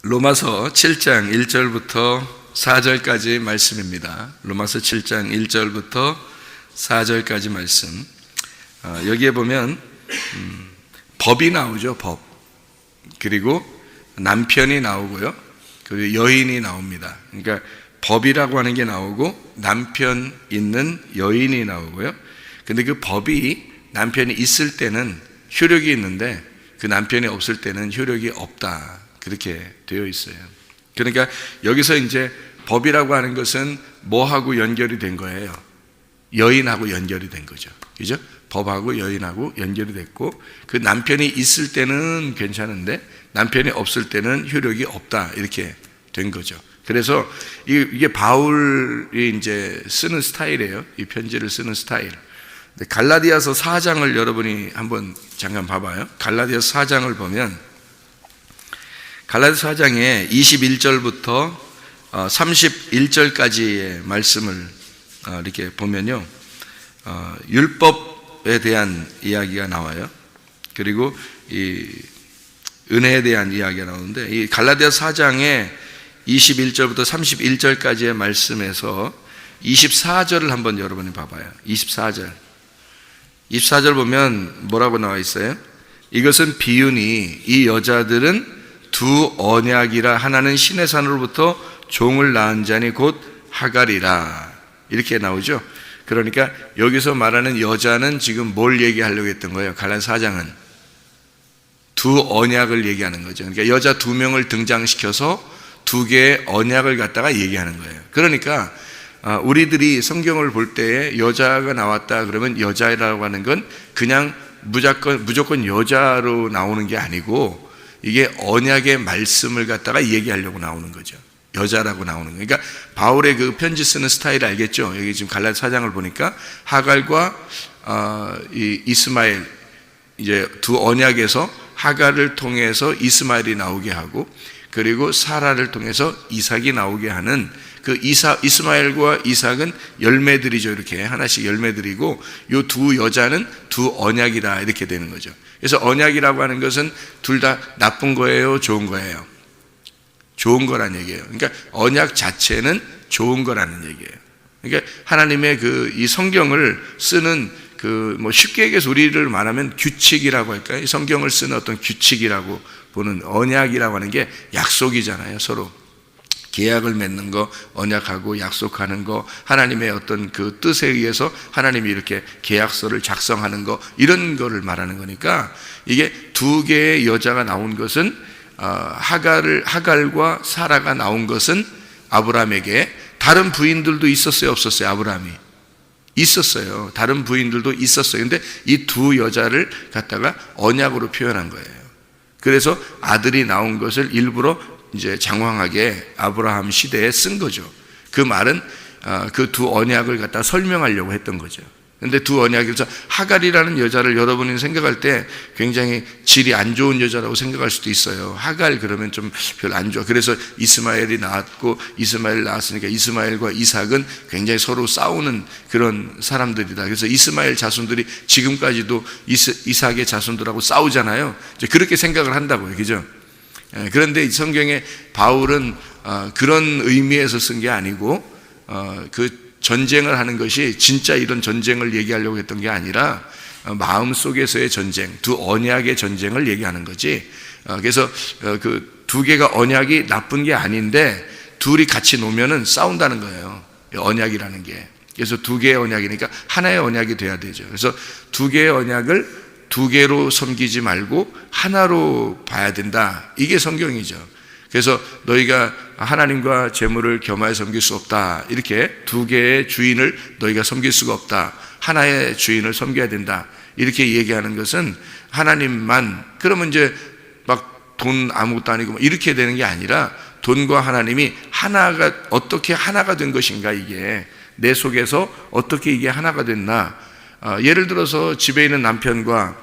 로마서 7장 1절부터 4절까지 말씀입니다. 로마서 7장 1절부터 4절까지 말씀. 여기에 보면 법이 나오죠. 법. 그리고 남편이 나오고요. 그리고 여인이 나옵니다. 그러니까 법이라고 하는 게 나오고 남편 있는 여인이 나오고요. 근데 그 법이 남편이 있을 때는 효력이 있는데 그 남편이 없을 때는 효력이 없다. 그렇게 되어 있어요. 그러니까 여기서 이제 법이라고 하는 것은 뭐하고 연결이 된 거예요? 여인하고 연결이 된 거죠. 그죠? 법하고 여인하고 연결이 됐고, 그 남편이 있을 때는 괜찮은데 남편이 없을 때는 효력이 없다. 이렇게 된 거죠. 그래서 이게 바울이 이제 쓰는 스타일이에요. 이 편지를 쓰는 스타일. 갈라디아서 4장을 여러분이 한번 잠깐 봐봐요. 갈라디아서 4장을 보면 갈라디아서 4장에 21절부터 31절까지의 말씀을 이렇게 보면요, 율법에 대한 이야기가 나와요. 그리고 이 은혜에 대한 이야기가 나오는데, 이 갈라디아서 4장에 21절부터 31절까지의 말씀에서 24절을 한번 여러분이 봐봐요. 24절 보면 뭐라고 나와 있어요? 이것은 비유니 이 여자들은 두 언약이라 하나는 신의 산으로부터 종을 낳은 자니 곧 하갈이라, 이렇게 나오죠. 그러니까 여기서 말하는 여자는 지금 뭘 얘기하려고 했던 거예요? 갈라디아서 4장은 두 언약을 얘기하는 거죠. 그러니까 여자 두 명을 등장시켜서 두 개의 언약을 갖다가 얘기하는 거예요. 그러니까 우리들이 성경을 볼 때 여자가 나왔다 그러면 여자라고 하는 건 그냥 무조건 여자로 나오는 게 아니고, 이게 언약의 말씀을 갖다가 얘기하려고 나오는 거죠. 여자라고 나오는 거예요. 그러니까 바울의 그 편지 쓰는 스타일 알겠죠? 여기 지금 갈라디아서 4장을 보니까 하갈과 이 이스마엘, 이제 두 언약에서 하갈을 통해서 이스마엘이 나오게 하고, 그리고 사라를 통해서 이삭이 나오게 하는 그 이스마엘과 이삭은 열매들이죠. 이렇게 하나씩 열매들이고, 이 두 여자는 두 언약이다, 이렇게 되는 거죠. 그래서 언약이라고 하는 것은 둘 다 나쁜 거예요, 좋은 거예요? 좋은 거란 얘기예요. 그러니까 언약 자체는 좋은 거라는 얘기예요. 그러니까 하나님의 이 성경을 쓰는 쉽게 얘기해서 우리를 말하면 규칙이라고 할까요? 이 성경을 쓰는 어떤 규칙이라고 보는, 언약이라고 하는 게 약속이잖아요. 서로 계약을 맺는 거, 언약하고 약속하는 거, 하나님의 어떤 그 뜻에 의해서 하나님이 이렇게 계약서를 작성하는 거, 이런 거를 말하는 거니까, 이게 두 개의 여자가 나온 것은 하갈과 사라가 나온 것은 아브라함에게, 다른 부인들도 있었어요, 없었어요? 아브라함이 있었어요. 다른 부인들도 있었어요. 근데 이 두 여자를 갖다가 언약으로 표현한 거예요. 그래서 아들이 나온 것을 일부러 이제 장황하게 아브라함 시대에 쓴 거죠. 그 말은 그 두 언약을 갖다 설명하려고 했던 거죠. 근데 두 언약에서 하갈이라는 여자를 여러분이 생각할 때 굉장히 질이 안 좋은 여자라고 생각할 수도 있어요. 하갈 그러면 좀 별로 안 좋아. 그래서 이스마엘이 나왔고, 이스마엘 나왔으니까 이스마엘과 이삭은 굉장히 서로 싸우는 그런 사람들이다. 그래서 이스마엘 자손들이 지금까지도 이삭의 자손들하고 싸우잖아요. 이제 그렇게 생각을 한다고요. 그죠? 그런데 성경에 바울은 그런 의미에서 쓴 게 아니고, 그 전쟁을 하는 것이 진짜 이런 전쟁을 얘기하려고 했던 게 아니라 마음속에서의 전쟁, 두 언약의 전쟁을 얘기하는 거지. 그래서 그 두 개가 언약이 나쁜 게 아닌데 둘이 같이 놓으면은 싸운다는 거예요. 언약이라는 게. 그래서 두 개의 언약이니까 하나의 언약이 돼야 되죠. 그래서 두 개의 언약을 두 개로 섬기지 말고 하나로 봐야 된다. 이게 성경이죠. 그래서 너희가 하나님과 재물을 겸하여 섬길 수 없다. 이렇게 두 개의 주인을 너희가 섬길 수가 없다. 하나의 주인을 섬겨야 된다. 이렇게 얘기하는 것은 하나님만, 그러면 이제 막 돈 아무것도 아니고 이렇게 되는 게 아니라, 돈과 하나님이 하나가, 어떻게 하나가 된 것인가, 이게 내 속에서 어떻게 이게 하나가 됐나. 예를 들어서 집에 있는 남편과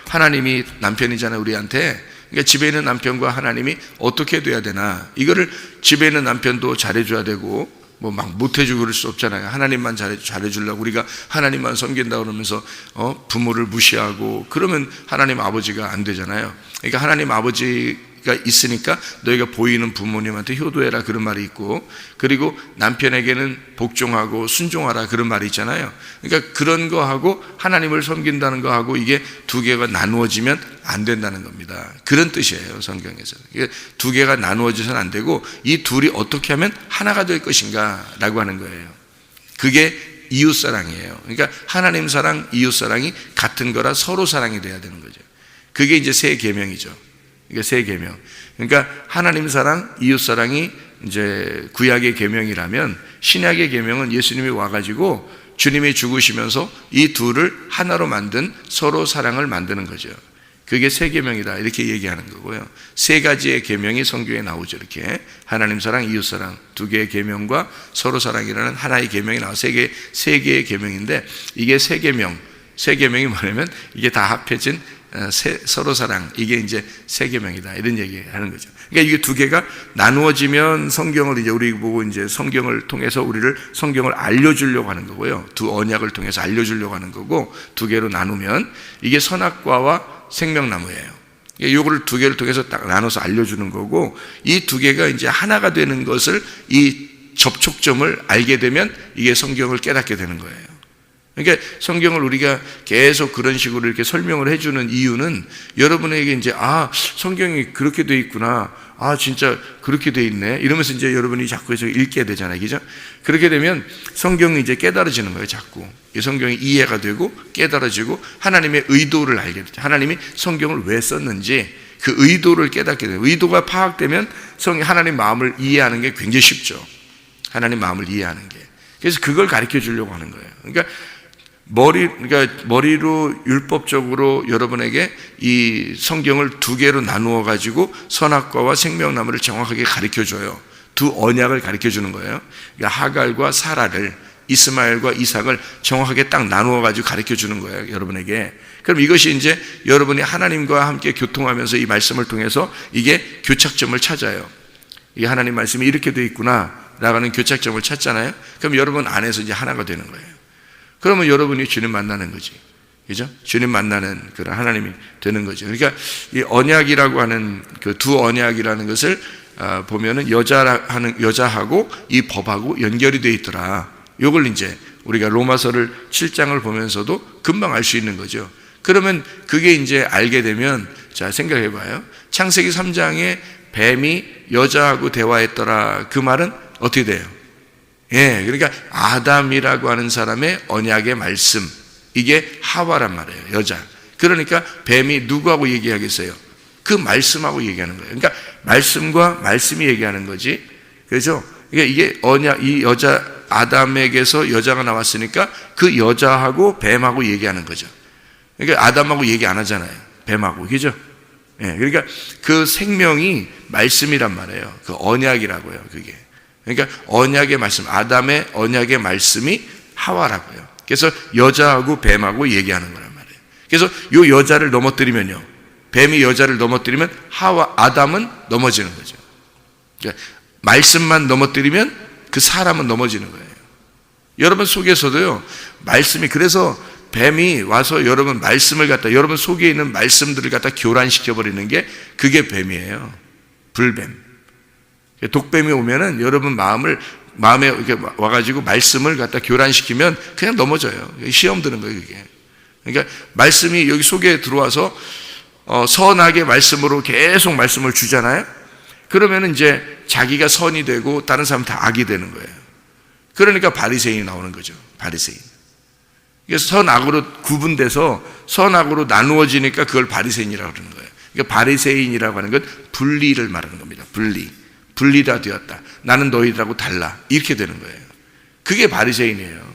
하나님이 남편이잖아요, 우리한테. 그러니까 집에 있는 남편과 하나님이 어떻게 돼야 되나, 이거를 집에 있는 남편도 잘해줘야 되고 뭐 막 못해주고 그럴 수 없잖아요. 하나님만 잘해주려고 우리가 하나님만 섬긴다 그러면서 부모를 무시하고 그러면 하나님 아버지가 안 되잖아요. 그러니까 하나님 아버지가 있으니까 너희가 보이는 부모님한테 효도해라 그런 말이 있고, 그리고 남편에게는 복종하고 순종하라 그런 말이 있잖아요. 그러니까 그런 거하고 하나님을 섬긴다는 거하고 이게 두 개가 나누어지면 안 된다는 겁니다. 그런 뜻이에요, 성경에서. 두 개가 나누어져서는 안 되고 이 둘이 어떻게 하면 하나가 될 것인가 라고 하는 거예요. 그게 이웃사랑이에요. 그러니까 하나님 사랑, 이웃사랑이 같은 거라 서로 사랑이 돼야 되는 거죠. 그게 이제 새 계명이죠. 이게 새 계명. 그러니까 하나님 사랑, 이웃 사랑이 이제 구약의 계명이라면 신약의 계명은 예수님이 와가지고 주님이 죽으시면서 이 둘을 하나로 만든 서로 사랑을 만드는 거죠. 그게 새 계명이다 이렇게 얘기하는 거고요. 세 가지의 계명이 성경에 나오죠. 이렇게 하나님 사랑, 이웃 사랑 두 개의 계명과 서로 사랑이라는 하나의 계명이 나와 세 개의 계명인데 이게 새 계명이 뭐냐면 이게 다 합해진 서로 사랑, 이게 이제 새 계명이다 이런 얘기하는 거죠. 그러니까 이게 두 개가 나누어지면 성경을 이제 우리 보고 이제 성경을 통해서 우리를 성경을 알려주려고 하는 거고요. 두 언약을 통해서 알려주려고 하는 거고, 두 개로 나누면 이게 선악과와 생명나무예요. 이거를 두 개를 통해서 딱 나눠서 알려주는 거고, 이 두 개가 이제 하나가 되는 것을 이 접촉점을 알게 되면 이게 성경을 깨닫게 되는 거예요. 그러니까 성경을 우리가 계속 그런 식으로 이렇게 설명을 해주는 이유는 여러분에게 이제 성경이 그렇게 돼 있구나, 진짜 그렇게 돼 있네 이러면서 이제 여러분이 자꾸 해서 읽게 되잖아요, 그죠? 그렇게 되면 성경이 이제 깨달아지는 거예요. 자꾸 이 성경이 이해가 되고 깨달아지고 하나님의 의도를 알게 되죠. 하나님이 성경을 왜 썼는지 그 의도를 깨닫게 돼요. 의도가 파악되면 하나님 마음을 이해하는 게 굉장히 쉽죠. 하나님 마음을 이해하는 게. 그래서 그걸 가르쳐 주려고 하는 거예요. 그러니까 머리로 율법적으로 여러분에게 이 성경을 두 개로 나누어 가지고 선악과와 생명나무를 정확하게 가르쳐 줘요. 두 언약을 가르쳐 주는 거예요. 그러니까 하갈과 사라를, 이스마엘과 이삭을 정확하게 딱 나누어 가지고 가르쳐 주는 거예요, 여러분에게. 그럼 이것이 이제 여러분이 하나님과 함께 교통하면서 이 말씀을 통해서 이게 교착점을 찾아요. 이게 하나님 말씀이 이렇게 되어 있구나 라는 교착점을 찾잖아요. 그럼 여러분 안에서 이제 하나가 되는 거예요. 그러면 여러분이 주님 만나는 거지. 그죠? 주님 만나는 그런 하나님이 되는 거죠. 그러니까 이 언약이라고 하는 그 두 언약이라는 것을 보면은 여자하고 이 법하고 연결이 되어 있더라. 요걸 이제 우리가 로마서를 7장을 보면서도 금방 알 수 있는 거죠. 그러면 그게 이제 알게 되면 자, 생각해 봐요. 창세기 3장에 뱀이 여자하고 대화했더라. 그 말은 어떻게 돼요? 그러니까 아담이라고 하는 사람의 언약의 말씀, 이게 하와란 말이에요, 여자. 그러니까 뱀이 누구하고 얘기하겠어요? 그 말씀하고 얘기하는 거예요. 그러니까 말씀과 말씀이 얘기하는 거지. 그렇죠? 그러니까 이게 언약, 이 여자 아담에게서 여자가 나왔으니까 그 여자하고 뱀하고 얘기하는 거죠. 그러니까 아담하고 얘기 안 하잖아요, 뱀하고. 그죠? 그러니까 그 생명이 말씀이란 말이에요. 그 언약이라고요, 그게. 그러니까 언약의 말씀, 아담의 언약의 말씀이 하와라고요. 그래서 여자하고 뱀하고 얘기하는 거란 말이에요. 그래서 이 여자를 넘어뜨리면요, 뱀이 여자를 넘어뜨리면 아담은 넘어지는 거죠. 그러니까 말씀만 넘어뜨리면 그 사람은 넘어지는 거예요. 여러분 속에서도요, 말씀이, 그래서 뱀이 와서 여러분 말씀을 갖다, 여러분 속에 있는 말씀들을 갖다 교란시켜버리는 게 그게 뱀이에요. 불뱀. 독뱀이 오면은 여러분 마음에 이렇게 와가지고 말씀을 갖다 교란시키면 그냥 넘어져요. 시험 드는 거예요, 그게. 그러니까 말씀이 여기 속에 들어와서 선하게 말씀으로 계속 말씀을 주잖아요. 그러면은 이제 자기가 선이 되고 다른 사람 다 악이 되는 거예요. 그러니까 바리새인이 나오는 거죠. 바리새인. 그래서 선악으로 구분돼서 선악으로 나누어지니까 그걸 바리새인이라고 그러는 거예요. 그러니까 바리새인이라고 하는 건 분리를 말하는 겁니다. 분리가 되었다. 나는 너희들하고 달라. 이렇게 되는 거예요. 그게 바리새인이에요.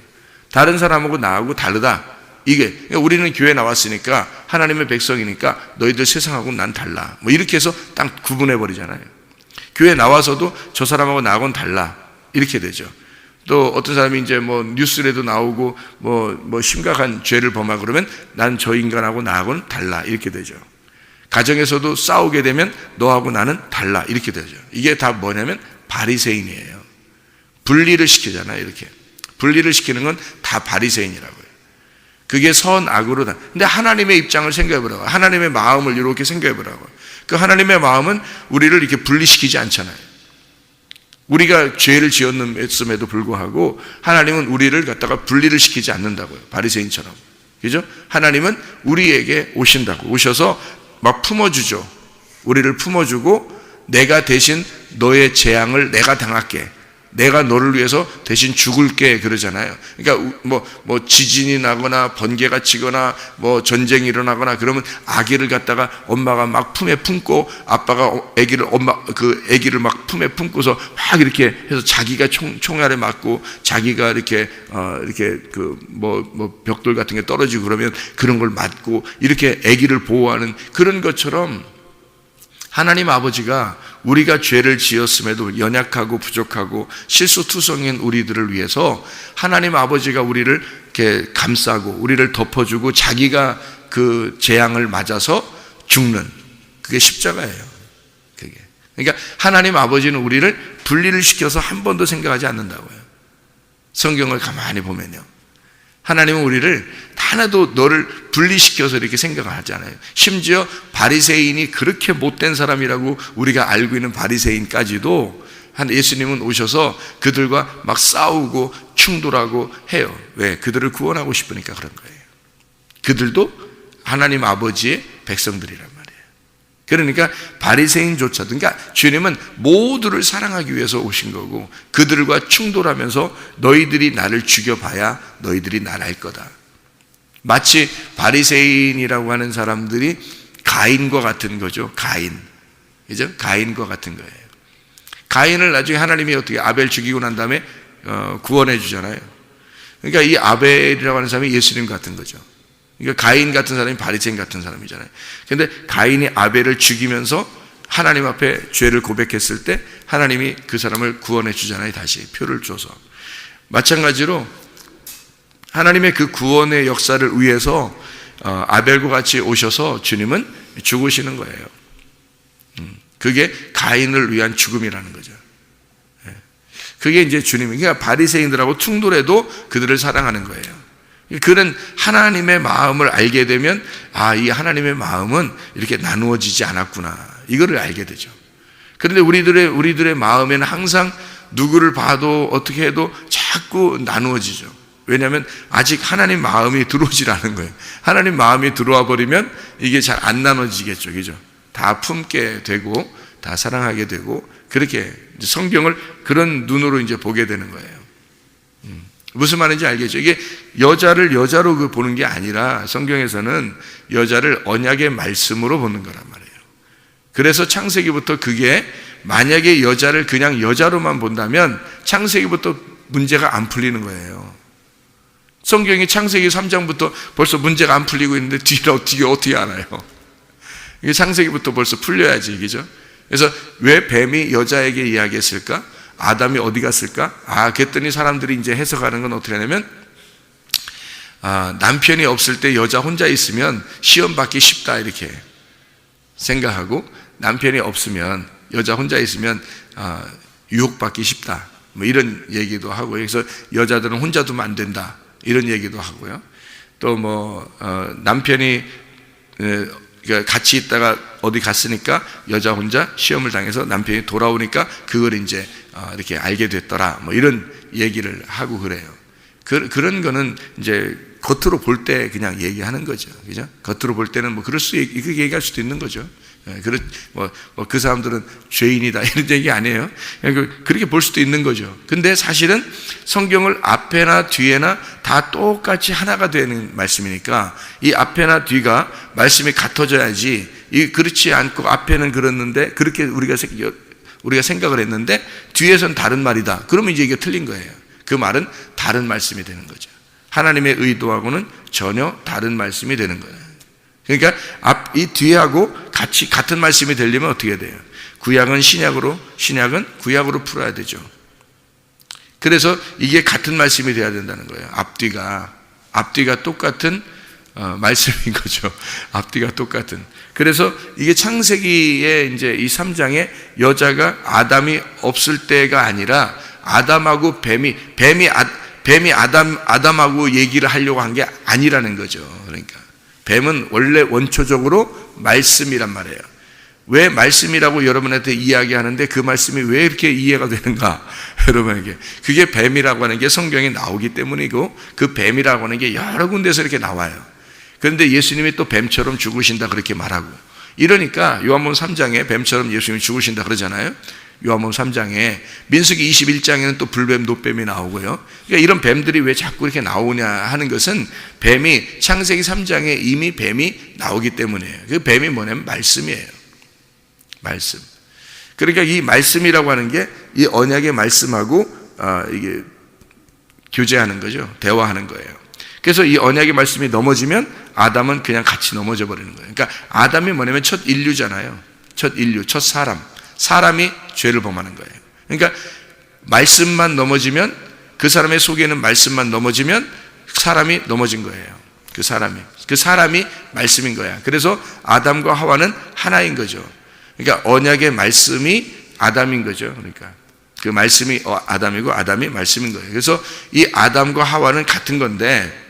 다른 사람하고 나하고 다르다. 이게 우리는 교회 나왔으니까 하나님의 백성이니까 너희들 세상하고 난 달라. 뭐 이렇게 해서 딱 구분해 버리잖아요. 교회 나와서도 저 사람하고 나하고는 달라. 이렇게 되죠. 또 어떤 사람이 이제 뭐 뉴스에도 나오고 뭐 심각한 죄를 범하고 그러면 난 저 인간하고 나하고는 달라. 이렇게 되죠. 가정에서도 싸우게 되면 너하고 나는 달라. 이렇게 되죠. 이게 다 뭐냐면 바리새인이에요. 분리를 시키잖아요. 이렇게 분리를 시키는 건 다 바리새인이라고요. 그게 선악으로 다. 근데 하나님의 입장을 생각해 보라고. 하나님의 마음을 이렇게 생각해 보라고. 그 하나님의 마음은 우리를 이렇게 분리시키지 않잖아요. 우리가 죄를 지었음에도 불구하고 하나님은 우리를 갖다가 분리를 시키지 않는다고요. 바리새인처럼. 그죠? 하나님은 우리에게 오신다고. 오셔서 막 품어주죠. 우리를 품어주고 내가 대신 너의 재앙을 내가 당할게. 내가 너를 위해서 대신 죽을게 그러잖아요. 그러니까 뭐 지진이 나거나 번개가 치거나 뭐 전쟁이 일어나거나 그러면 아기를 갖다가 엄마가 막 품에 품고 아빠가 아기를 막 품에 품고서 막 이렇게 해서 자기가 총알에 맞고 자기가 이렇게 뭐 벽돌 같은 게 떨어지고 그러면 그런 걸 맞고 이렇게 아기를 보호하는 그런 것처럼 하나님 아버지가 우리가 죄를 지었음에도 연약하고 부족하고 실수투성인 우리들을 위해서 하나님 아버지가 우리를 이렇게 감싸고 우리를 덮어주고 자기가 그 재앙을 맞아서 죽는 그게 십자가예요. 그게. 그러니까 하나님 아버지는 우리를 분리를 시켜서 한 번도 생각하지 않는다고요. 성경을 가만히 보면요. 하나님은 우리를 하나도 너를 분리시켜서 이렇게 생각을 하잖아요. 심지어 바리새인이 그렇게 못된 사람이라고 우리가 알고 있는 바리새인까지도 예수님은 오셔서 그들과 막 싸우고 충돌하고 해요. 왜? 그들을 구원하고 싶으니까 그런 거예요. 그들도 하나님 아버지의 백성들이란 말이에요. 그러니까 바리새인조차도, 그러니까 주님은 모두를 사랑하기 위해서 오신 거고 그들과 충돌하면서 너희들이 나를 죽여봐야 너희들이 날 알 거다. 마치 바리새인이라고 하는 사람들이 가인과 같은 거죠. 가인. 그죠? 가인과 같은 거예요. 가인을 나중에 하나님이 어떻게 아벨 죽이고 난 다음에 구원해 주잖아요. 그러니까 이 아벨이라고 하는 사람이 예수님 같은 거죠. 그러니까 가인 같은 사람이 바리새인 같은 사람이잖아요. 그런데 가인이 아벨을 죽이면서 하나님 앞에 죄를 고백했을 때 하나님이 그 사람을 구원해 주잖아요. 다시 표를 줘서. 마찬가지로 하나님의 그 구원의 역사를 위해서 아벨과 같이 오셔서 주님은 죽으시는 거예요. 그게 가인을 위한 죽음이라는 거죠. 그게 이제 주님이, 그러니까 바리새인들하고 충돌해도 그들을 사랑하는 거예요. 그런 하나님의 마음을 알게 되면 이 하나님의 마음은 이렇게 나누어지지 않았구나, 이거를 알게 되죠. 그런데 우리들의 마음에는 항상 누구를 봐도 어떻게 해도 자꾸 나누어지죠. 왜냐하면 아직 하나님 마음이 들어오질 않은 거예요. 하나님 마음이 들어와 버리면 이게 잘 안 나눠지겠죠. 그죠? 다 품게 되고 다 사랑하게 되고 그렇게 성경을 그런 눈으로 이제 보게 되는 거예요. 무슨 말인지 알겠죠? 이게 여자를 여자로 보는 게 아니라 성경에서는 여자를 언약의 말씀으로 보는 거란 말이에요. 그래서 창세기부터 그게 만약에 여자를 그냥 여자로만 본다면 창세기부터 문제가 안 풀리는 거예요. 성경이 창세기 3장부터 벌써 문제가 안 풀리고 있는데 뒤에 어떻게 알아요? 이게 창세기부터 벌써 풀려야지, 그죠? 그래서 왜 뱀이 여자에게 이야기했을까? 아담이 어디 갔을까? 그랬더니 사람들이 이제 해석하는 건 어떻게 하냐면, 남편이 없을 때 여자 혼자 있으면 시험 받기 쉽다, 이렇게 생각하고, 남편이 없으면, 여자 혼자 있으면, 유혹받기 쉽다. 뭐 이런 얘기도 하고, 그래서 여자들은 혼자 두면 안 된다. 이런 얘기도 하고요. 또 남편이 같이 있다가 어디 갔으니까 여자 혼자 시험을 당해서 남편이 돌아오니까 그걸 이제 이렇게 알게 됐더라. 뭐 이런 얘기를 하고 그래요. 그런 거는 이제 겉으로 볼 때 그냥 얘기하는 거죠. 그죠? 겉으로 볼 때는 뭐 그렇게 얘기할 수도 있는 거죠. 그 사람들은 죄인이다 이런 얘기 아니에요. 그렇게 볼 수도 있는 거죠. 근데 사실은 성경을 앞에나 뒤에나 다 똑같이 하나가 되는 말씀이니까 이 앞에나 뒤가 말씀이 같아져야지, 그렇지 않고 앞에는 그랬는데 그렇게 우리가 생각을 했는데 뒤에선 다른 말이다. 그러면 이제 이게 틀린 거예요. 그 말은 다른 말씀이 되는 거죠. 하나님의 의도하고는 전혀 다른 말씀이 되는 거예요. 그러니까 이 뒤하고 같은 말씀이 되려면 어떻게 돼요? 구약은 신약으로, 신약은 구약으로 풀어야 되죠. 그래서 이게 같은 말씀이 돼야 된다는 거예요. 앞뒤가 똑같은 말씀인 거죠. 앞뒤가 똑같은. 그래서 이게 창세기에 이제 이 3장에 여자가 아담이 없을 때가 아니라 아담하고 뱀이 아담하고 얘기를 하려고 한 게 아니라는 거죠. 그러니까 뱀은 원래 원초적으로 말씀이란 말이에요. 왜 말씀이라고 여러분한테 이야기하는데 그 말씀이 왜 이렇게 이해가 되는가? 여러분에게 그게 뱀이라고 하는 게 성경에 나오기 때문이고, 그 뱀이라고 하는 게 여러 군데서 이렇게 나와요. 그런데 예수님이 또 뱀처럼 죽으신다 그렇게 말하고, 이러니까 요한복음 3장에 뱀처럼 예수님이 죽으신다 그러잖아요. 요한복음 3장에, 민수기 21장에는 또 불뱀, 노뱀이 나오고요. 그러니까 이런 뱀들이 왜 자꾸 이렇게 나오냐 하는 것은 뱀이 창세기 3장에 이미 뱀이 나오기 때문이에요. 그 뱀이 뭐냐면 말씀이에요. 말씀. 그러니까 이 말씀이라고 하는 게 이 언약의 말씀하고 이게 교제하는 거죠. 대화하는 거예요. 그래서 이 언약의 말씀이 넘어지면 아담은 그냥 같이 넘어져 버리는 거예요. 그러니까 아담이 뭐냐면 첫 인류잖아요. 첫 인류, 첫 사람이 죄를 범하는 거예요. 그러니까 말씀만 넘어지면, 그 사람의 속에 있는 말씀만 넘어지면 사람이 넘어진 거예요. 그 사람이 말씀인 거야. 그래서 아담과 하와는 하나인 거죠. 그러니까 언약의 말씀이 아담인 거죠. 그러니까 그 말씀이 아담이고 아담이 말씀인 거예요. 그래서 이 아담과 하와는 같은 건데,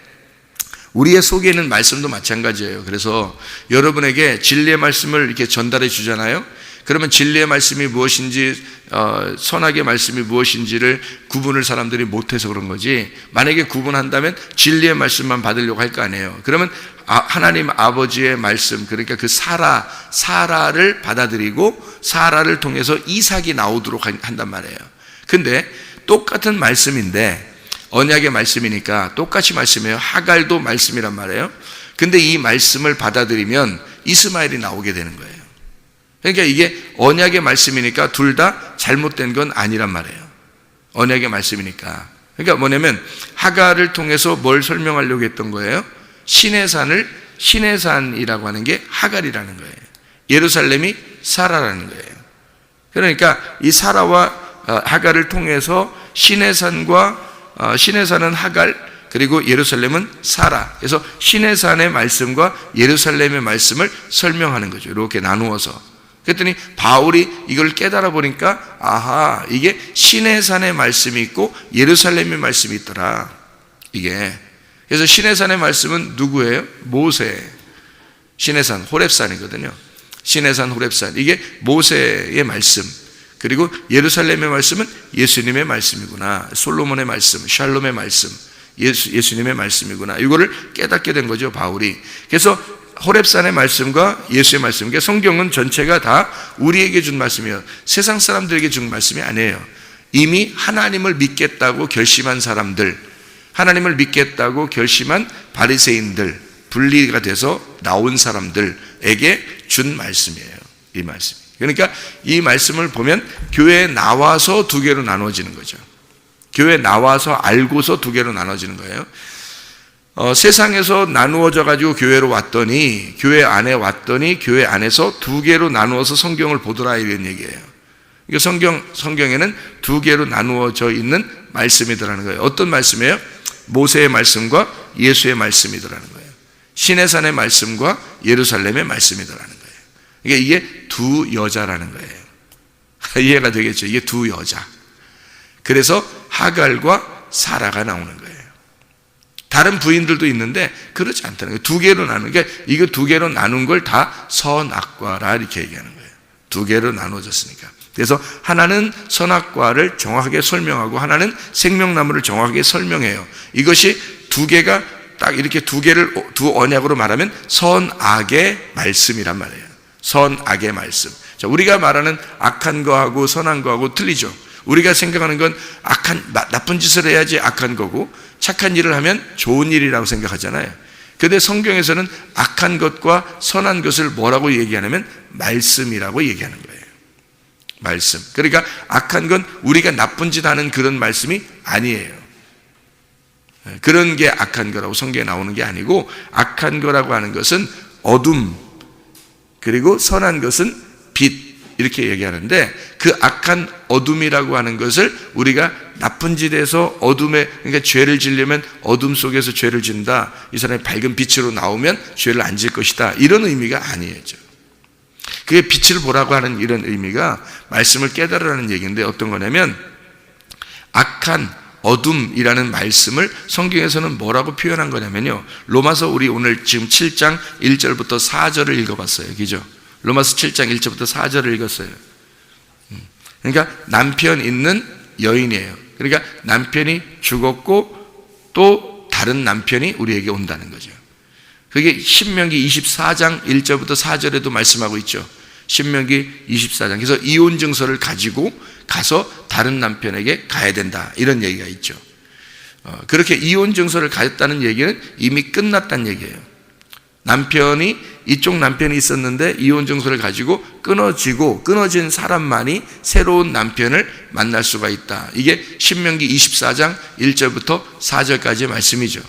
우리의 속에 있는 말씀도 마찬가지예요. 그래서 여러분에게 진리의 말씀을 이렇게 전달해 주잖아요. 그러면 진리의 말씀이 무엇인지, 선악의 말씀이 무엇인지를 구분을 사람들이 못해서 그런 거지, 만약에 구분한다면 진리의 말씀만 받으려고 할 거 아니에요. 그러면 하나님 아버지의 말씀, 그러니까 그 사라를 받아들이고 사라를 통해서 이삭이 나오도록 한단 말이에요. 근데 똑같은 말씀인데, 언약의 말씀이니까 똑같이 말씀이에요. 하갈도 말씀이란 말이에요. 근데 이 말씀을 받아들이면 이스마엘이 나오게 되는 거예요. 그러니까 이게 언약의 말씀이니까 둘 다 잘못된 건 아니란 말이에요. 언약의 말씀이니까. 그러니까 뭐냐면 하갈을 통해서 뭘 설명하려고 했던 거예요? 신의 산이라고 하는 게 하갈이라는 거예요. 예루살렘이 사라라는 거예요. 그러니까 이 사라와 하갈을 통해서 신의 산은 하갈, 그리고 예루살렘은 사라. 그래서 신의 산의 말씀과 예루살렘의 말씀을 설명하는 거죠. 이렇게 나누어서. 그랬더니 바울이 이걸 깨달아 보니까, 아하, 이게 신의 산의 말씀이 있고 예루살렘의 말씀이 있더라. 이게. 그래서 신의 산의 말씀은 누구예요? 모세. 신의 산, 호렙산이거든요. 신의 산, 호렙산. 이게 모세의 말씀. 그리고 예루살렘의 말씀은 예수님의 말씀이구나. 솔로몬의 말씀, 샬롬의 말씀, 예수님의 말씀이구나. 이거를 깨닫게 된 거죠, 바울이. 그래서 호렙산의 말씀과 예수의 말씀, 그러니까 성경은 전체가 다 우리에게 준 말씀이에요. 세상 사람들에게 준 말씀이 아니에요. 이미 하나님을 믿겠다고 결심한 사람들, 하나님을 믿겠다고 결심한 바리새인들, 분리가 돼서 나온 사람들에게 준 말씀이에요. 이 말씀. 그러니까 이 말씀을 보면 교회에 나와서 두 개로 나눠지는 거죠. 교회에 나와서 알고서 두 개로 나눠지는 거예요. 세상에서 나누어져 가지고 교회로 왔더니, 교회 안에 왔더니 교회 안에서 두 개로 나누어서 성경을 보더라, 이런 얘기예요. 그러니까 성경에는 두 개로 나누어져 있는 말씀이더라는 거예요. 어떤 말씀이에요? 모세의 말씀과 예수의 말씀이더라는 거예요. 신의 산의 말씀과 예루살렘의 말씀이더라는 거예요. 그러니까 이게 두 여자라는 거예요. 이해가 되겠죠? 이게 두 여자. 그래서 하갈과 사라가 나오는 거예요. 다른 부인들도 있는데 그렇지 않다는 거예요. 두 개로 나누는 게, 이거 두 개로 나눈 걸 다 선악과라 이렇게 얘기하는 거예요. 두 개로 나눠졌으니까. 그래서 하나는 선악과를 정확하게 설명하고 하나는 생명나무를 정확하게 설명해요. 이것이 두 개가 딱 이렇게 두 언약으로 말하면 선악의 말씀이란 말이에요. 선악의 말씀. 자, 우리가 말하는 악한 거하고 선한 거하고 틀리죠. 우리가 생각하는 건 나쁜 짓을 해야지 악한 거고, 착한 일을 하면 좋은 일이라고 생각하잖아요. 그런데 성경에서는 악한 것과 선한 것을 뭐라고 얘기하냐면 말씀이라고 얘기하는 거예요. 말씀. 그러니까 악한 건 우리가 나쁜 짓 하는 그런 말씀이 아니에요. 그런 게 악한 거라고 성경에 나오는 게 아니고, 악한 거라고 하는 것은 어둠, 그리고 선한 것은 빛, 이렇게 얘기하는데, 그 악한 어둠이라고 하는 것을 우리가 나쁜 짓에서 어둠에, 그러니까 죄를 지려면 어둠 속에서 죄를 짓는다, 이 사람이 밝은 빛으로 나오면 죄를 안 질 것이다, 이런 의미가 아니죠. 그게 빛을 보라고 하는 이런 의미가 말씀을 깨달으라는 얘기인데, 어떤 거냐면 악한 어둠이라는 말씀을 성경에서는 뭐라고 표현한 거냐면요, 로마서 우리 오늘 지금 7장 1절부터 4절을 읽어봤어요. 그죠? 로마서 7장 1절부터 4절을 읽었어요. 그러니까 남편 있는 여인이에요. 그러니까 남편이 죽었고 또 다른 남편이 우리에게 온다는 거죠. 그게 신명기 24장 1절부터 4절에도 말씀하고 있죠. 신명기 24장. 그래서 이혼 증서를 가지고 가서 다른 남편에게 가야 된다, 이런 얘기가 있죠. 그렇게 이혼 증서를 가졌다는 얘기는 이미 끝났다는 얘기예요. 남편이, 이쪽 남편이 있었는데 이혼 증서를 가지고 끊어진 사람만이 새로운 남편을 만날 수가 있다. 이게 신명기 24장 1절부터 4절까지의 말씀이죠.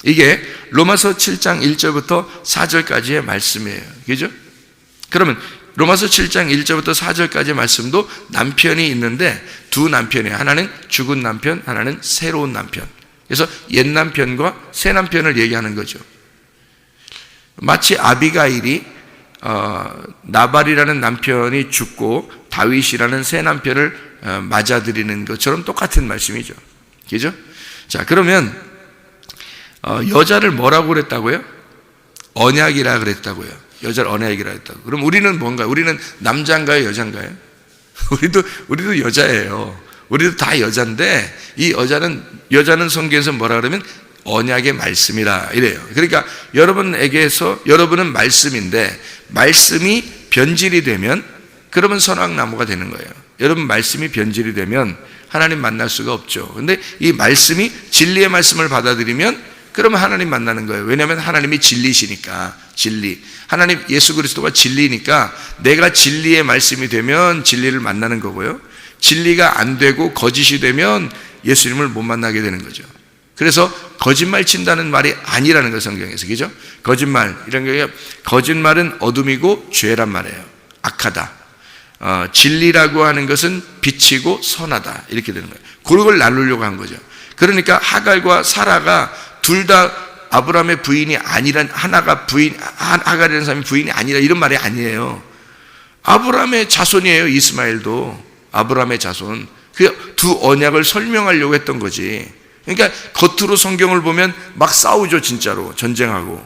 이게 로마서 7장 1절부터 4절까지의 말씀이에요. 그죠? 그러면 로마서 7장 1절부터 4절까지의 말씀도 남편이 있는데 두 남편이에요. 하나는 죽은 남편, 하나는 새로운 남편. 그래서 옛 남편과 새 남편을 얘기하는 거죠. 마치 아비가일이 나발이라는 남편이 죽고 다윗이라는 새 남편을 맞아들이는 것처럼 똑같은 말씀이죠. 그죠? 자, 그러면 여자를 뭐라고 그랬다고요? 언약이라 그랬다고요. 여자를 언약이라 했다고. 그럼 우리는 뭔가요? 우리는 남자인가요, 여자인가요? 우리도 여자예요. 우리도 다 여자인데, 이 여자는 성경에서 뭐라 그러면 언약의 말씀이라 이래요. 그러니까 여러분은 말씀인데, 말씀이 변질이 되면 그러면 선악나무가 되는 거예요. 여러분 말씀이 변질이 되면 하나님 만날 수가 없죠. 근데 이 말씀이 진리의 말씀을 받아들이면 그러면 하나님 만나는 거예요. 왜냐하면 하나님이 진리시니까. 진리, 하나님 예수 그리스도가 진리니까 내가 진리의 말씀이 되면 진리를 만나는 거고요, 진리가 안 되고 거짓이 되면 예수님을 못 만나게 되는 거죠. 그래서 거짓말 친다는 말이 아니라는 거예요, 성경에서. 그죠? 거짓말, 이런 게 거짓말은 어둠이고 죄란 말이에요. 악하다. 진리라고 하는 것은 빛이고 선하다, 이렇게 되는 거예요. 그걸 나누려고 한 거죠. 그러니까 하갈과 사라가 둘 다 아브라함의 부인이 아니란, 하갈이라는 사람이 부인이 아니라, 이런 말이 아니에요. 아브라함의 자손이에요. 이스마엘도 아브라함의 자손. 그 두 언약을 설명하려고 했던 거지. 그러니까 겉으로 성경을 보면 막 싸우죠. 진짜로 전쟁하고,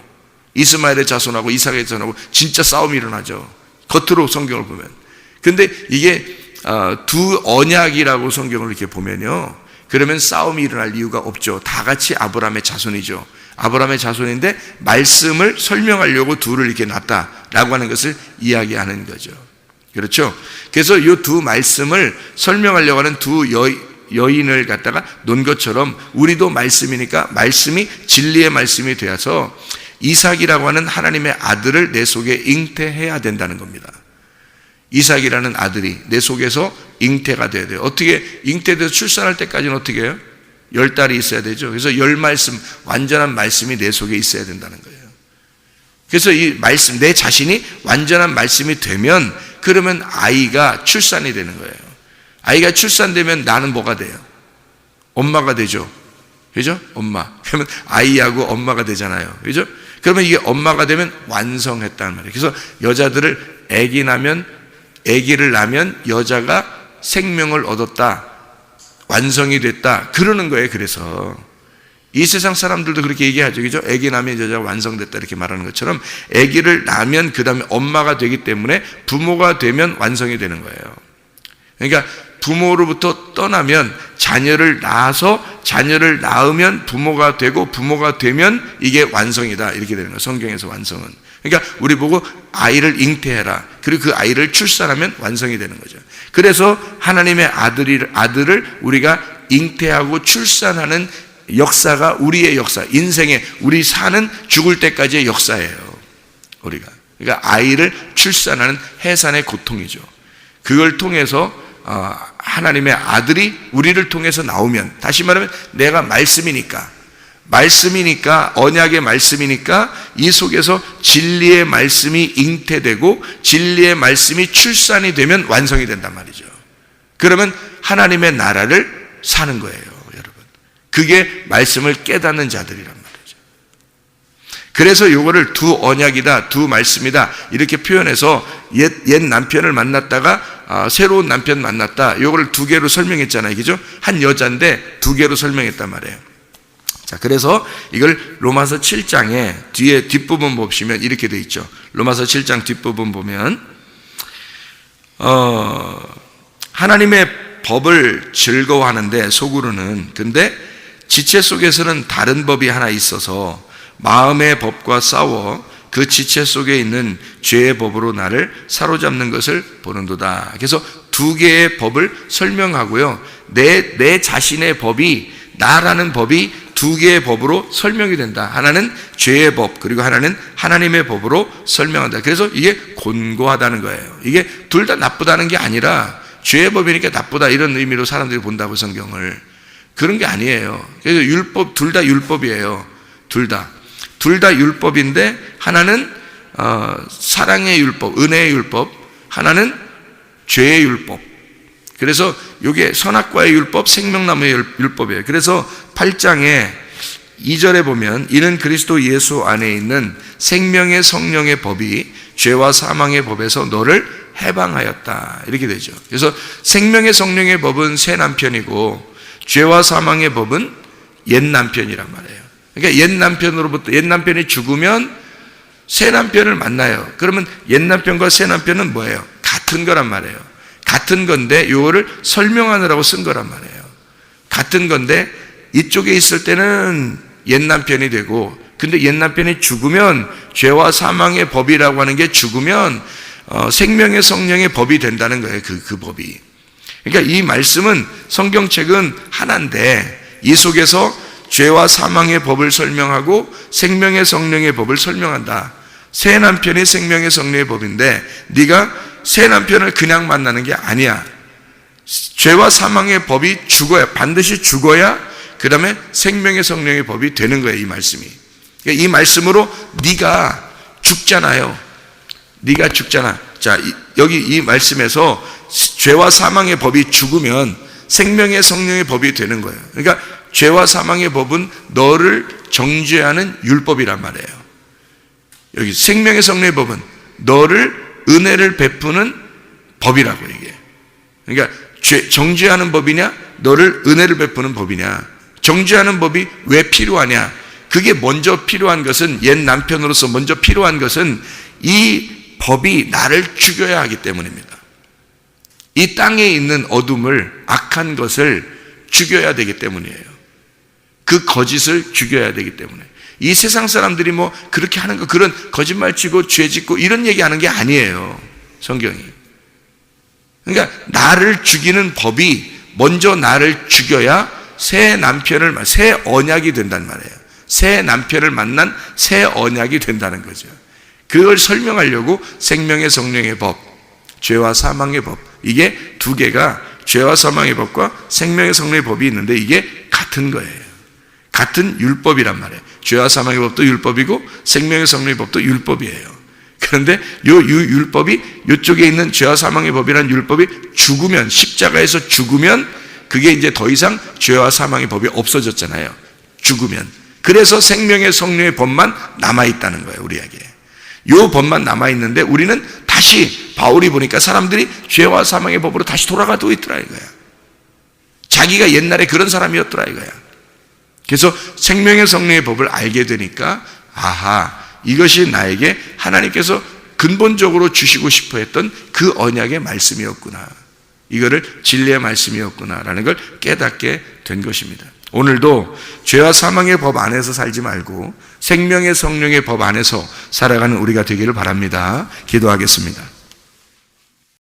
이스마엘의 자손하고 이삭의 자손하고 진짜 싸움이 일어나죠, 겉으로 성경을 보면. 근데 이게 두 언약이라고 성경을 이렇게 보면요, 그러면 싸움이 일어날 이유가 없죠. 다 같이 아브라함의 자손이죠. 아브라함의 자손인데 말씀을 설명하려고 둘을 이렇게 놨다라고 하는 것을 이야기하는 거죠. 그렇죠? 그래서 이 두 말씀을 설명하려고 하는 두 여인을 갖다가 놓은 것처럼 우리도 말씀이니까 말씀이 진리의 말씀이 되어서 이삭이라고 하는 하나님의 아들을 내 속에 잉태해야 된다는 겁니다. 이삭이라는 아들이 내 속에서 잉태가 돼야 돼요. 어떻게 잉태돼서 출산할 때까지는 어떻게 해요? 10달이 있어야 되죠. 그래서 10말씀, 완전한 말씀이 내 속에 있어야 된다는 거예요. 그래서 이 말씀, 내 자신이 완전한 말씀이 되면 그러면 아이가 출산이 되는 거예요. 아이가 출산되면 나는 뭐가 돼요? 엄마가 되죠. 그죠? 엄마. 그러면 아이하고 엄마가 되잖아요. 그죠? 그러면 이게 엄마가 되면 완성했다는 말이에요. 그래서 여자들을 아기를 낳으면 여자가 생명을 얻었다, 완성이 됐다, 그러는 거예요. 그래서 이 세상 사람들도 그렇게 얘기하죠. 그죠? 아기 낳으면 여자가 완성됐다, 이렇게 말하는 것처럼 아기를 낳으면 그 다음에 엄마가 되기 때문에 부모가 되면 완성이 되는 거예요. 그러니까 부모로부터 떠나면 자녀를 낳아서 자녀를 낳으면 부모가 되고 부모가 되면 이게 완성이다, 이렇게 되는 거예요. 성경에서 완성은. 그러니까 우리 보고 아이를 잉태해라, 그리고 그 아이를 출산하면 완성이 되는 거죠. 그래서 하나님의 아들을 우리가 잉태하고 출산하는 역사가 우리의 역사, 인생의 우리 사는 죽을 때까지의 역사예요. 우리가 그러니까 아이를 출산하는 해산의 고통이죠. 그걸 통해서 하나님의 아들이 우리를 통해서 나오면, 다시 말하면 내가 말씀이니까, 언약의 말씀이니까 이 속에서 진리의 말씀이 잉태되고 진리의 말씀이 출산이 되면 완성이 된단 말이죠. 그러면 하나님의 나라를 사는 거예요, 여러분. 그게 말씀을 깨닫는 자들이란 말이죠. 그래서 이거를 두 언약이다, 두 말씀이다, 이렇게 표현해서 옛 남편을 만났다가 새로운 남편 만났다. 요걸 두 개로 설명했잖아요. 그죠? 한 여자인데 두 개로 설명했단 말이에요. 자, 그래서 이걸 로마서 7장에 뒤에 뒷부분 보시면 이렇게 돼 있죠. 로마서 7장 뒷부분 보면 하나님의 법을 즐거워하는데 속으로는, 근데 지체 속에서는 다른 법이 하나 있어서 마음의 법과 싸워 그 지체 속에 있는 죄의 법으로 나를 사로잡는 것을 보는도다. 그래서 두 개의 법을 설명하고요. 내 자신의 법이, 나라는 법이 두 개의 법으로 설명이 된다. 하나는 죄의 법, 그리고 하나는 하나님의 법으로 설명한다. 그래서 이게 곤고하다는 거예요. 이게 둘 다 나쁘다는 게 아니라 죄의 법이니까 나쁘다 이런 의미로 사람들이 본다고, 성경을. 그런 게 아니에요. 그래서 율법, 둘 다 율법이에요. 둘 다 율법인데 하나는 사랑의 율법, 은혜의 율법, 하나는 죄의 율법. 그래서 이게 선악과의 율법, 생명나무의 율법이에요. 그래서 8장에 2절에 보면 이는 그리스도 예수 안에 있는 생명의 성령의 법이 죄와 사망의 법에서 너를 해방하였다. 이렇게 되죠. 그래서 생명의 성령의 법은 새 남편이고 죄와 사망의 법은 옛 남편이란 말이에요. 그러니까 옛 남편으로부터, 옛 남편이 죽으면 새 남편을 만나요. 그러면 옛 남편과 새 남편은 뭐예요? 같은 거란 말이에요. 같은 건데 이거를 설명하느라고 쓴 거란 말이에요. 같은 건데 이쪽에 있을 때는 옛 남편이 되고, 근데 옛 남편이 죽으면 죄와 사망의 법이라고 하는 게 죽으면 생명의 성령의 법이 된다는 거예요. 그 법이. 그러니까 이 말씀은, 성경책은 하나인데 이 속에서 죄와 사망의 법을 설명하고 생명의 성령의 법을 설명한다. 새 남편이 생명의 성령의 법인데 네가 새 남편을 그냥 만나는 게 아니야. 죄와 사망의 법이 죽어야, 반드시 죽어야 그 다음에 생명의 성령의 법이 되는 거예요. 이 말씀이. 그러니까 이 말씀으로 네가 죽잖아요. 네가 죽잖아. 자, 여기 이 말씀에서 죄와 사망의 법이 죽으면 생명의 성령의 법이 되는 거예요. 그러니까 죄와 사망의 법은 너를 정죄하는 율법이란 말이에요. 여기 생명의 성령의 법은 너를 은혜를 베푸는 법이라고, 이게. 그러니까 정죄하는 법이냐, 너를 은혜를 베푸는 법이냐. 정죄하는 법이 왜 필요하냐? 그게 먼저 필요한 것은, 옛 남편으로서 먼저 필요한 것은 이 법이 나를 죽여야 하기 때문입니다. 이 땅에 있는 어둠을, 악한 것을 죽여야 되기 때문이에요. 그 거짓을 죽여야 되기 때문에. 이 세상 사람들이 뭐 그렇게 하는 거, 그런 거짓말 치고 죄 짓고 이런 얘기하는 게 아니에요, 성경이. 그러니까 나를 죽이는 법이 먼저 나를 죽여야 새 언약이 된단 말이에요. 새 남편을 만난 새 언약이 된다는 거죠. 그걸 설명하려고 생명의 성령의 법, 죄와 사망의 법, 이게 두 개가, 죄와 사망의 법과 생명의 성령의 법이 있는데 이게 같은 거예요. 같은 율법이란 말이에요. 죄와 사망의 법도 율법이고 생명의 성령의 법도 율법이에요. 그런데 요 율법이, 이쪽에 있는 죄와 사망의 법이라는 율법이 죽으면, 십자가에서 죽으면 그게 이제 더 이상 죄와 사망의 법이 없어졌잖아요. 죽으면. 그래서 생명의 성령의 법만 남아있다는 거예요, 우리에게. 요 법만 남아있는데 우리는 다시, 바울이 보니까 사람들이 죄와 사망의 법으로 다시 돌아가고 있더라 이거야. 자기가 옛날에 그런 사람이었더라 이거야. 그래서 생명의 성령의 법을 알게 되니까, 아하, 이것이 나에게 하나님께서 근본적으로 주시고 싶어 했던 그 언약의 말씀이었구나. 이거를 진리의 말씀이었구나라는 걸 깨닫게 된 것입니다. 오늘도 죄와 사망의 법 안에서 살지 말고 생명의 성령의 법 안에서 살아가는 우리가 되기를 바랍니다. 기도하겠습니다.